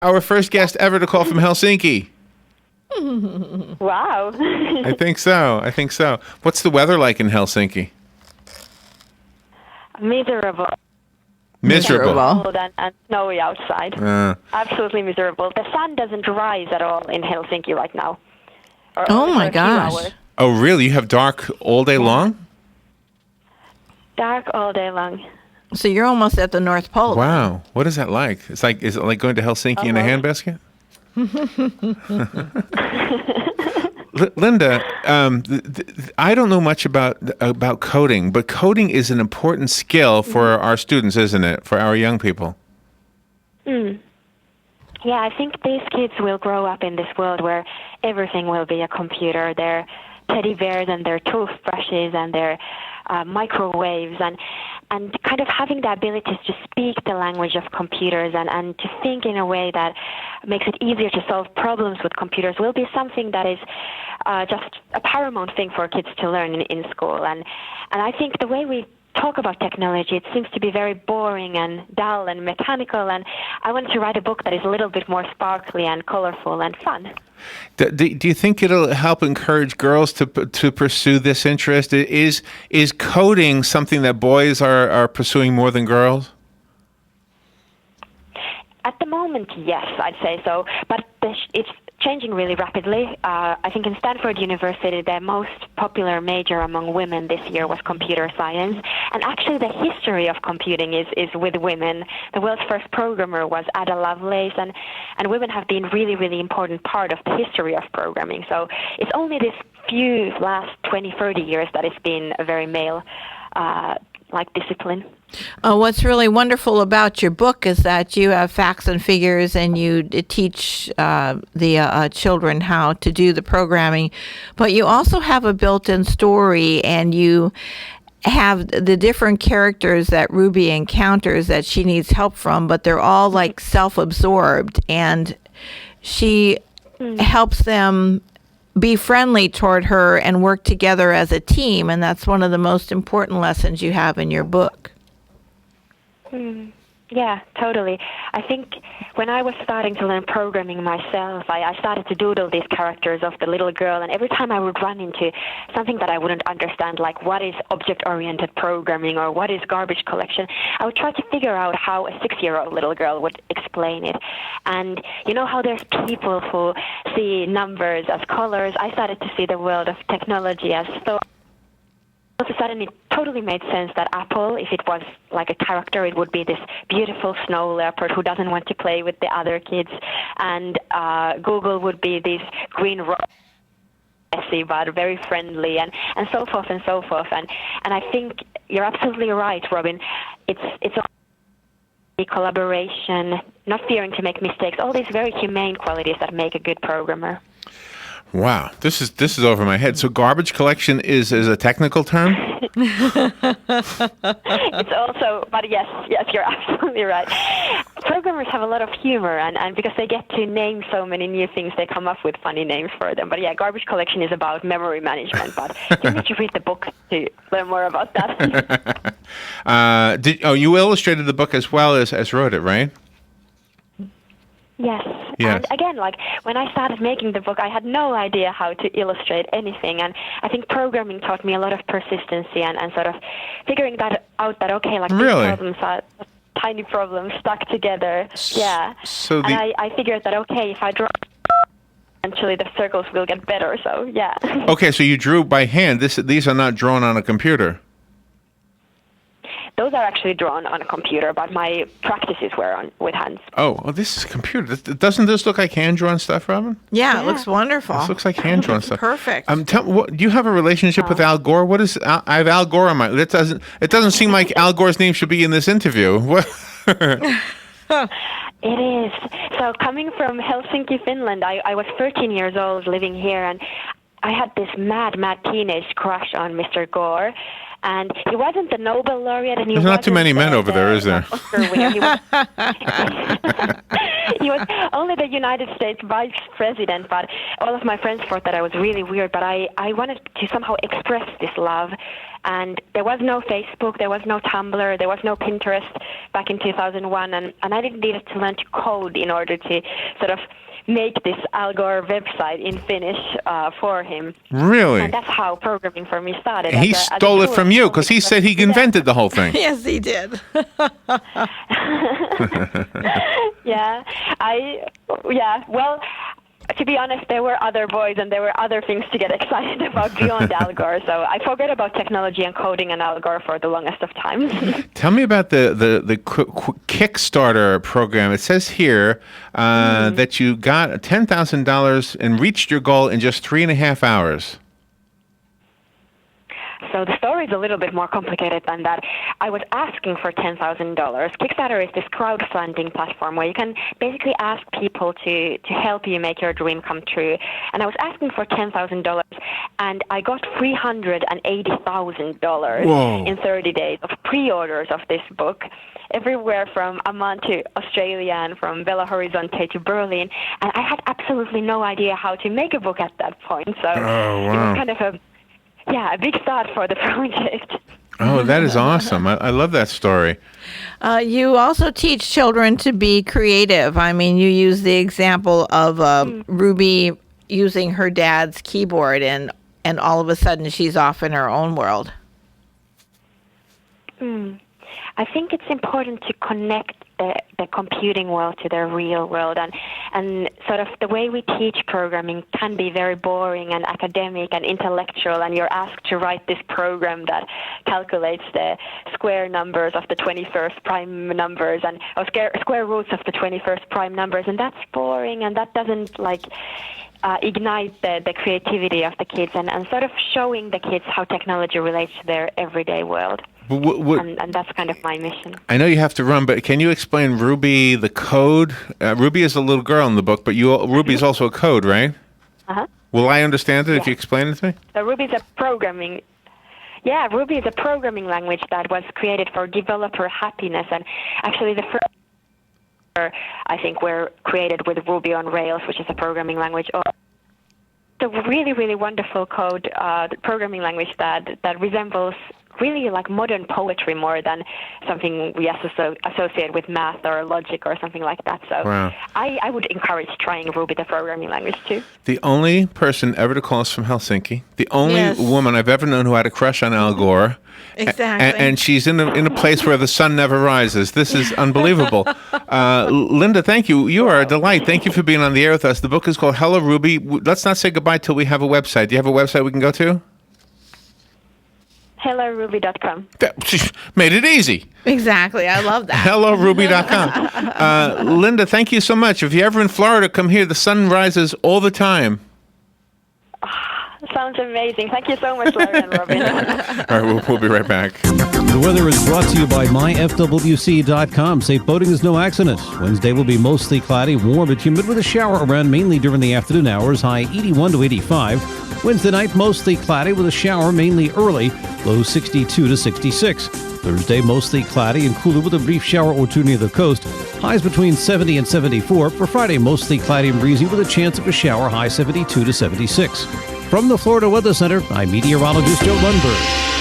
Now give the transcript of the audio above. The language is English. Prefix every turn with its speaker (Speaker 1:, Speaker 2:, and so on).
Speaker 1: Our first guest ever to call from Helsinki.
Speaker 2: Wow.
Speaker 1: I think so. What's the weather like in Helsinki?
Speaker 2: Miserable.
Speaker 1: Miserable.
Speaker 2: Cold and snowy outside. Absolutely miserable. The sun doesn't rise at all in Helsinki right now. Or
Speaker 3: Oh
Speaker 2: only
Speaker 3: my
Speaker 2: for a few
Speaker 3: gosh.
Speaker 2: hours.
Speaker 1: Oh, really? You have dark all day long?
Speaker 2: Dark all day long.
Speaker 3: So you're almost at the North Pole.
Speaker 1: Wow. What is that like? Is it like going to Helsinki in a handbasket? Linda, I don't know much about coding, but coding is an important skill for our students, isn't it? For our young people.
Speaker 2: Yeah, I think these kids will grow up in this world where everything will be a computer. Their teddy bears and their toothbrushes and their microwaves and kind of having the ability to speak the language of computers and to think in a way that makes it easier to solve problems with computers will be something that is just a paramount thing for kids to learn in school. And I think the way we talk about technology, it seems to be very boring and dull and mechanical, and I wanted to write a book that is a little bit more sparkly and colorful and fun.
Speaker 1: Do you think it'll help encourage girls to pursue this interest? Is coding something that boys are pursuing more than girls?
Speaker 2: At the moment, yes, I'd say so, but it's changing really rapidly. I think in Stanford University, the most popular major among women this year was computer science, and actually the history of computing is with women. The world's first programmer was Ada Lovelace, and women have been really, really important part of the history of programming. So it's only this few last 20, 30 years that it's been a very male discipline.
Speaker 3: What's really wonderful about your book is that you have facts and figures and you teach the children how to do the programming, but you also have a built-in story and you have the different characters that Ruby encounters that she needs help from, but they're all like self-absorbed, and she helps them be friendly toward her and work together as a team, and that's one of the most important lessons you have in your book.
Speaker 2: Yeah, totally. I think when I was starting to learn programming myself, I started to doodle these characters of the little girl, and every time I would run into something that I wouldn't understand, like what is object-oriented programming or what is garbage collection, I would try to figure out how a 6-year-old little girl would explain it. And you know how there's people who see numbers as colors? I started to see the world of technology as thought. All of a sudden, it totally made sense that Apple, if it was like a character, it would be this beautiful snow leopard who doesn't want to play with the other kids, and Google would be this green robot, messy but very friendly, and so forth and so forth. And I think you're absolutely right, Robin. It's a collaboration, not fearing to make mistakes, all these very humane qualities that make a good programmer.
Speaker 1: Wow, this is over my head. So garbage collection is a technical term?
Speaker 2: It's also, but yes, you're absolutely right. Programmers have a lot of humor, and because they get to name so many new things, they come up with funny names for them. But yeah, garbage collection is about memory management, but you need to read the book to learn more about that.
Speaker 1: You illustrated the book as well as wrote it, right?
Speaker 2: Yes. And again, like when I started making the book, I had no idea how to illustrate anything. And I think programming taught me a lot of persistency and sort of figuring that out that, okay, like these problems are tiny problems stuck together. Yeah.
Speaker 1: So
Speaker 2: I figured that, okay, if I draw, eventually the circles will get better. So, yeah.
Speaker 1: Okay, so you drew by hand. These are not drawn on a computer.
Speaker 2: Those are actually drawn on a computer, but my practices were with hands.
Speaker 1: Oh, this is computer. Doesn't this look like hand-drawn stuff, Robin?
Speaker 3: Yeah, it looks wonderful.
Speaker 1: This looks like hand-drawn stuff.
Speaker 3: Perfect.
Speaker 1: Do you have a relationship with Al Gore? What is? I have Al Gore on my. It doesn't seem like Al Gore's name should be in this interview. What?
Speaker 2: It is. So coming from Helsinki, Finland, I was 13 years old living here, and I had this mad teenage crush on Mr. Gore. And he wasn't the Nobel laureate, and
Speaker 1: there's not too many men over there, is there?
Speaker 2: He was only the United States vice president, but all of my friends thought that I was really weird. But I wanted to somehow express this love, And there was no Facebook, there was no Tumblr, there was no Pinterest back in 2001, and I didn't need to learn to code in order to sort of make this Al Gore website in Finnish for him.
Speaker 1: Really?
Speaker 2: And that's how programming for me started.
Speaker 1: He stole it from you because he said he invented the whole thing.
Speaker 3: Yes, he did.
Speaker 2: Well, to be honest, there were other boys and there were other things to get excited about beyond Al Gore. So I forgot about technology and coding and Al Gore for the longest of times.
Speaker 1: Tell me about the Kickstarter program. It says here that you got $10,000 and reached your goal in just 3.5 hours.
Speaker 2: So the story is a little bit more complicated than that. I was asking for $10,000. Kickstarter is this crowdfunding platform where you can basically ask people to help you make your dream come true. And I was asking for $10,000, and I got $380,000 in 30 days of pre-orders of this book, everywhere from Amman to Australia and from Belo Horizonte to Berlin. And I had absolutely no idea how to make a book at that point. So it was kind of a big start for the project.
Speaker 1: Oh, that is awesome. I love that story.
Speaker 3: You also teach children to be creative. I mean, you use the example of Ruby using her dad's keyboard, and all of a sudden she's off in her own world.
Speaker 2: I think it's important to connect the computing world to the real world, and sort of the way we teach programming can be very boring and academic and intellectual, and you're asked to write this program that calculates the square numbers of the 21st prime numbers or square roots of the 21st prime numbers, and that's boring, and that doesn't ignite the creativity of the kids and sort of showing the kids how technology relates to their everyday world. And that's kind of my mission.
Speaker 1: I know you have to run, but can you explain Ruby, the code? Ruby is a little girl in the book, but Ruby is also a code, right?
Speaker 2: Uh-huh.
Speaker 1: Will I understand it if you explain it to me?
Speaker 2: So Ruby is a programming language that was created for developer happiness, and actually the first I think were created with Ruby on Rails, which is a programming language. It's a really, really wonderful code, programming language that resembles really like modern poetry more than something we associate with math or logic or something like that. So I would encourage trying Ruby, the programming language, too.
Speaker 1: The only person ever to call us from Helsinki, the only woman I've ever known who had a crush on Al Gore.
Speaker 3: Exactly.
Speaker 1: And she's in a place where the sun never rises. This is unbelievable. Linda, thank you. You are a delight. Thank you for being on the air with us. The book is called Hello, Ruby. Let's not say goodbye till we have a website. Do you have a website we can go to?
Speaker 2: HelloRuby.com.
Speaker 1: Made it easy.
Speaker 3: Exactly. I love that.
Speaker 1: HelloRuby.com. Linda, thank you so much. If you're ever in Florida, come here. The sun rises all the time.
Speaker 2: Sounds amazing. Thank you so much, Larry and Robin.
Speaker 1: All right, we'll be right back.
Speaker 4: The weather is brought to you by myfwc.com. Safe boating is no accident. Wednesday will be mostly cloudy, warm but humid with a shower around mainly during the afternoon hours, high 81 to 85. Wednesday night, mostly cloudy with a shower mainly early, low 62 to 66. Thursday, mostly cloudy and cooler with a brief shower or two near the coast. Highs between 70 and 74. For Friday, mostly cloudy and breezy with a chance of a shower, high 72 to 76. From the Florida Weather Center, I'm meteorologist Joe Lundberg.